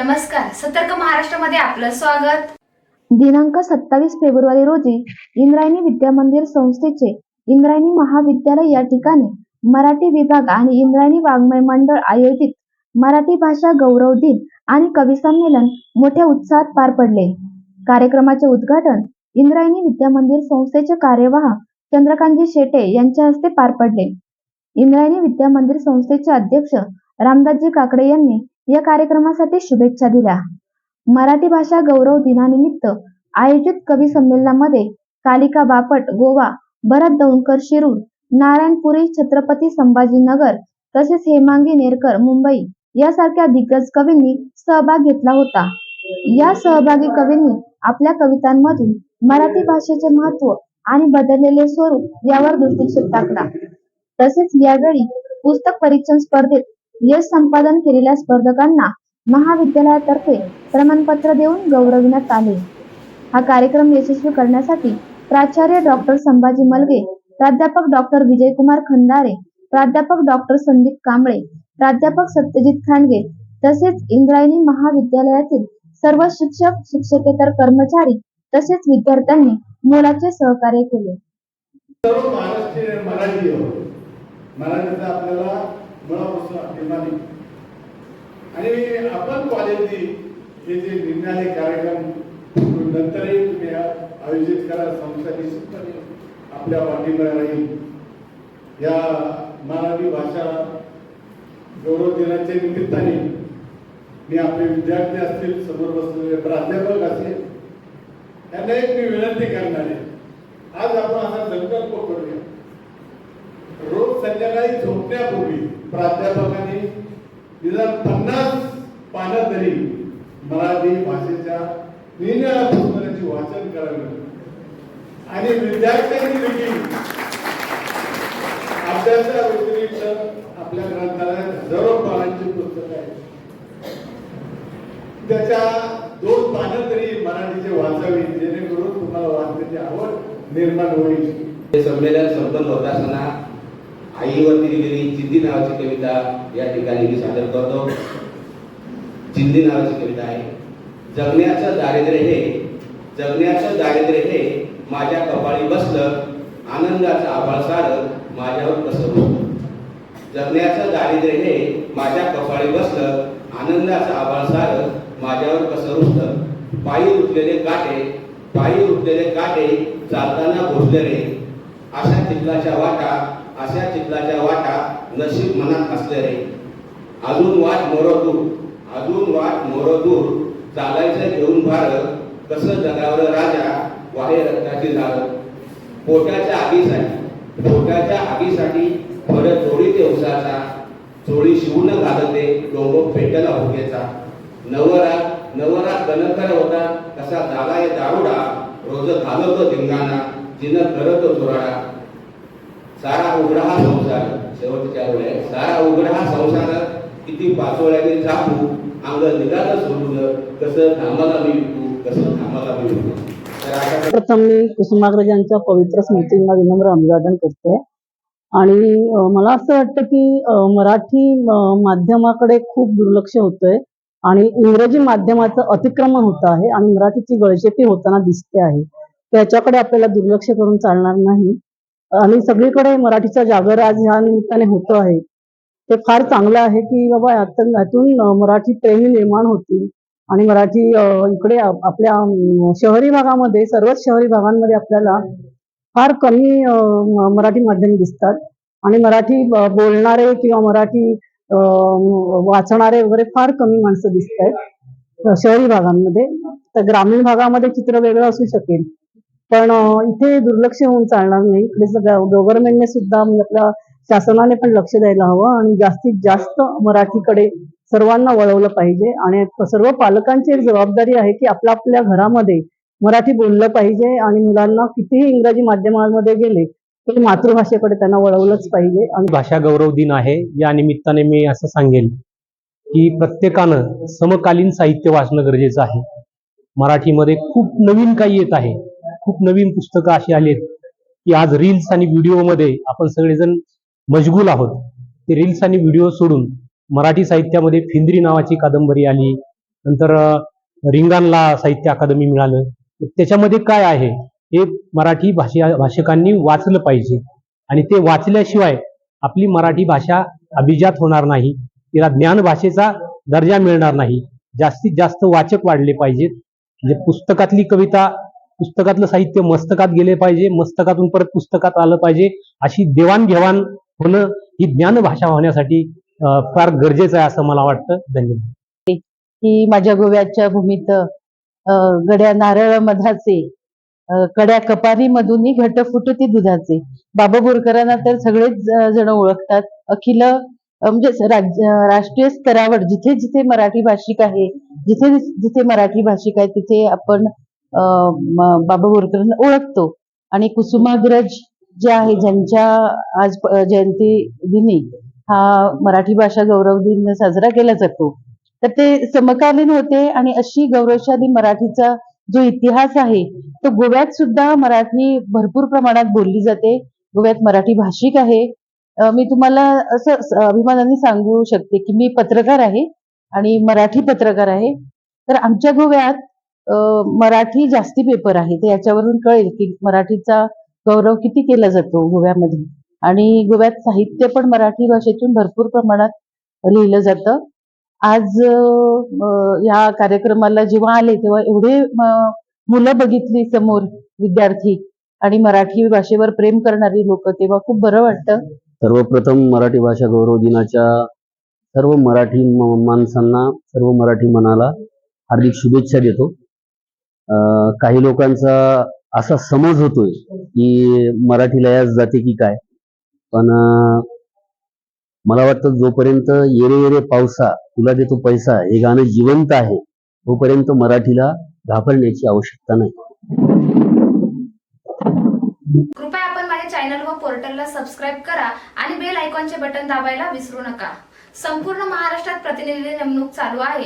नमस्कार, सतर्क महाराष्ट्रामध्ये आपलं स्वागत। दिनांक 27 फेब्रुवारी रोजी इंद्रायणी विद्यामंदिर संस्थेचे इंद्रायणी महाविद्यालय या ठिकाणी मराठी विभाग आणि इंद्रायणी वाङ्मय मंडळ आयोजित मराठी भाषा गौरव दिन आणि कवी संमेलन मोठ्या उत्साहात पार पडले। कार्यक्रमाचे उद्घाटन इंद्रायणी विद्यामंदिर संस्थेचे कार्यवाह चंद्रकांतजी शेटे यांच्या हस्ते पार पडले। इंद्रायणी विद्यामंदिर संस्थेचे अध्यक्ष रामदासजी काकडे यांनी या कार्यक्रमासाठी शुभेच्छा दिल्या। मराठी भाषा गौरव दिनानिमित्त आयोजित कवी संमेलनामध्ये कालिका बापट गोवा, भरत दौंडकर शिरूर, नारायणपुरी छत्रपती संभाजीनगर तसेच हेमांगी नेरकर मुंबई यासारख्या दिग्गज कवींनी सहभाग घेतला होता। या सहभागी कवींनी आपल्या कवितांमधून मराठी भाषेचे महत्त्व आणि बदललेले स्वरूप यावर दृष्टिक्षेप टाकला। तसेच यावेळी पुस्तक परीक्षण स्पर्धेत यश संपादन केलेल्या स्पर्धकांना महाविद्यालयातर्फे प्रमाणपत्र देऊन गौरविण्यात आले। हा कार्यक्रम यशस्वी करण्यासाठी प्राचार्य डॉक्टर संभाजी मलगे, प्राध्यापक डॉक्टर विजयकुमार खंदारे, प्राध्यापक डॉक्टर संदीप कांबळे, प्राध्यापक सत्यजित खांडगे तसेच इंद्रायणी महाविद्यालयातील सर्व शिक्षक, शिक्षकेतर कर्मचारी तसेच विद्यार्थ्यांनी मोलाचे सहकार्य केले। सर्व महाराष्ट्रीय मराठीचा आपल्याला मुळापासून अभिमान आणि आपण कॉलेजनी हे जे निघणारे कार्यक्रम नंतरही तुम्ही आयोजित करा, संस्था निश्चितपणे आपल्या पाठीशी राहील। या मराठी भाषा गौरव दिनाच्या निमित्ताने मी आपले विद्यार्थी असतील, समोर बसलेले प्राध्यापक असतील, यांना एक मी विनंती करणार आहे। आज आपण असा संकल्प करूया, रोज संध्याकाळी झोपण्यापूर्वी प्राध्यापकांनी निदान 50 पानं तरी मराठी भाषेच्या निरनिराळ्या पुस्तकांचे वाचन करावे आणि विद्यार्थ्यांनी देखील अभ्यासा व्यतिरिक्त आपल्या ग्रंथालयात हजारो पानांची पुस्तकं आहेत, त्याच्या 2 पानं तरी मराठीचे वाचावी, जेणेकरून तुम्हाला वाचण्याची आवड निर्माण होईल। हे संमेलन संपन्न होत असताना आईवरती लिहिलेली चिंदी नावाची कविता या ठिकाणी मी सादर करतो। चिंदी नावाची कविता आहे। जगण्याचं दारिद्र्य हे माझ्या कपाळी बसलं, आनंदाचं आभाळ सारं माझ्यावर कसं रुसलं। जगण्याचं दारिद्र्य हे माझ्या कपाळी बसलं, आनंदाचं आभाळ सारं माझ्यावर कसं रुसलं। पायी रुतलेले काटे चालताना भोसले रे, अशा चिखलाच्या वाटा नशीब मनात असले रे। अजून वाट मोर दूर चालायचं घेऊन भार, कसं जगावर राजा वाहे रक्ताची झाड। पोटाच्या आगीसाठी परत चोळी ते उसाचा, चोळी शिवून घालते डोंगर पेटला भुकेचा। नवरात गणकर होता कसा झालाय दारुडा, रोज घालतो धिंगाणा जिनं करतो चोराडा। सारा उघडा हा संसार, शेवटच्या वेळे सारा उघडा हा संसार, किती पाचोळ्याने चापू अंग निघालं सोडून, कसं थांबाला मी विकू। प्रथम मी कुसुमाग्रजांच्या पवित्र स्मृतींना विनम्र अभिवादन करते आणि मला असं वाटतं की मराठी माध्यमाकडे खूप दुर्लक्ष होतंय आणि इंग्रजी माध्यमाचं अतिक्रमण होत आहे आणि मराठीची गळचेपी होताना दिसते आहे। त्याच्याकडे आपल्याला दुर्लक्ष करून चालणार नाही आणि सगळीकडे मराठीचा जागर आज ह्या निमित्ताने होतो आहे। ते फार चांगलं आहे की बाबा यातून मराठी प्रेमी निर्माण होतील आणि मराठी इकडे आपल्या शहरी भागामध्ये, सर्वच शहरी भागांमध्ये आपल्याला फार कमी मराठी माध्यम दिसतात आणि मराठी बोलणारे किंवा मराठी वाचणारे वगैरे फार कमी माणसं दिसत आहेत शहरी भागांमध्ये। तर ग्रामीण भागामध्ये चित्र वेगळं असू शकेल, पण इथे दुर्लक्ष होऊन चालणार नाही। इकडे गव्हर्नमेंटने सुद्धा म्हणजे आपल्या शासनाने पण लक्ष द्यायला हवं आणि जास्तीत जास्त मराठीकडे सर्वांना वळवलं पाहिजे आणि सर्व पालकांची एक जबाबदारी आहे की आपल्या घरामध्ये मराठी बोललं पाहिजे आणि मुलांना कितीही इंग्रजी माध्यमांमध्ये गेले तरी मातृभाषेकडे त्यांना वळवलंच पाहिजे। आणि भाषा गौरव दिन आहे, या निमित्ताने मी असं सांगेन की प्रत्येकानं समकालीन साहित्य वाचणं गरजेचं आहे। मराठीमध्ये खूप नवीन काही येत आहे, खूप नवीन पुस्तकं अशी आलीत की आज रील्स आणि व्हिडिओमध्ये आपण सगळेजण मशगूल आहोत। ते रील्स आणि व्हिडिओ सोडून मराठी साहित्यामध्ये फिंद्री नावाची कादंबरी आली, नंतर रिंगाणला साहित्य अकादमी मिळालं. त्याच्यामध्ये काय आहे हे मराठी भाषकांनी वाचलं पाहिजे आणि ते वाचल्याशिवाय आपली मराठी भाषा अभिजात होणार नाही, तिला ज्ञान भाषेचा दर्जा मिळणार नाही. जास्तीत जास्त वाचक वाढले पाहिजेत. म्हणजे पुस्तकातली कविता, पुस्तकातलं साहित्य मस्तकात गेले पाहिजे, मस्तकातून परत पुस्तकात आलं पाहिजे. अशी देवाणघेवाण होणं ही ज्ञान भाषा होण्यासाठी फार गरजेचं आहे असं मला वाटतं. धन्यवाद. की माझ्या गोव्याच्या भूमीत गड्या नारळ मधाचे, कड्या कपारी मधुनी घट फुटती दुधाचे. बाबा बोरकरांना तर सगळेच जण ओळखतात. अखिल म्हणजे राष्ट्रीय स्तरावर जिथे जिथे मराठी भाषिक आहे, जिथे जिथे मराठी भाषिक आहे तिथे आपण बाबा बोरकरांना ओळखतो. आणि कुसुमाग्रज जे आहे, ज्यांच्या आज जयंती दिनी हा मराठी भाषा गौरव दिन साजरा केला जातो, तर ते समकालीन होते. आणि अशी गौरवशाली मराठीचा जो इतिहास आहे तो गोव्यात सुद्धा मराठी भरपूर प्रमाणात बोलली जाते. गोव्यात मराठी भाषिक आहे. मी तुम्हाला असं अभिमानाने सांगू शकते की मी पत्रकार आहे आणि मराठी पत्रकार आहे. तर आमच्या गोव्यात मराठी जास्ती पेपर आहे. तर याच्यावरून कळेल की मराठीचा गौरव किती केला जातो गोव्यामध्ये. आणि गोव्यात साहित्य पण मराठी भाषेतून भरपूर प्रमाणात लिहिलं जातं. आज या कार्यक्रमाला जेव्हा आले तेव्हा एवढे मुलं बघितली समोर, विद्यार्थी आणि मराठी भाषेवर प्रेम करणारी लोक, तेव्हा खूप बरं वाटतं. सर्वप्रथम मराठी भाषा गौरव दिनाच्या सर्व मराठी माणसांना, सर्व मराठी मनाला हार्दिक शुभेच्छा देतो. काही लोकांचा असा समज होतोय की मराठीला याच जाते की काय, पण मला वाटतं जोपर्यंत येरे येरे पावसा तुला देतो पैसा हे गाणं जिवंत आहे तोपर्यंत मराठीला घाबरण्याची आवश्यकता नाही. कृपया आपण माझ्या चॅनल व पोर्टलला सबस्क्राईब करा आणि बेल आयकॉनचे बटन दाबायला विसरू नका. संपूर्ण महाराष्ट्रात प्रतिनिधी नेमणूक चालू आहे.